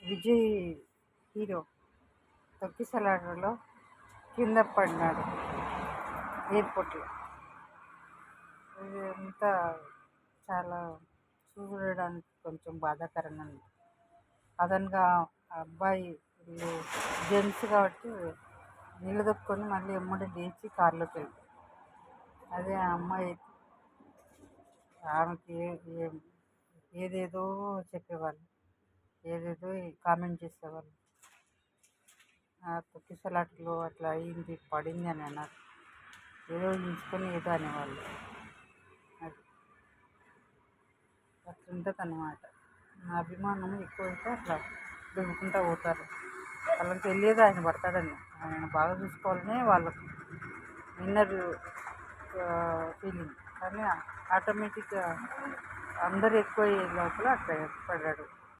Vijay hero తొక్కిసలాటలో కింద పడినాడు ఎయిర్పోర్ట్లో. ఇదంతా చాలా చూడడానికి కొంచెం బాధాకరంగా ఉంది. సడన్గా ఆ అబ్బాయి వీళ్ళు జెంట్స్ కాబట్టి నిలదొక్కుని మళ్ళీ ఎమ్మడి లేచి కారులోకి వెళ్ళిపోయాడు. అదే ఆ అమ్మాయి ఆమెకి ఏదేదో చెప్పేవాళ్ళు, ఏదేదో కామెంట్ చేసేవాళ్ళు. ఆ తొక్కిసలాటలో అట్లా అయింది, పడింది అని అన్నారు. ఏదో ఊహించుకొని ఏదో అనేవాళ్ళు. అది అట్లుంటుంది అన్నమాట. నా అభిమానం ఎక్కువైతే అట్లా దువ్వుకుంటూ పోతారు. వాళ్ళకి తెలియదు ఆయన పడతాడని. ఆయన బాగా చూసుకోవాలనే వాళ్ళకు ఇన్నర్ ఫీలింగ్. కానీ ఆటోమేటిక్గా అందరు ఎక్కువ అయ్యే లోపల అట్లా పడ్డాడు.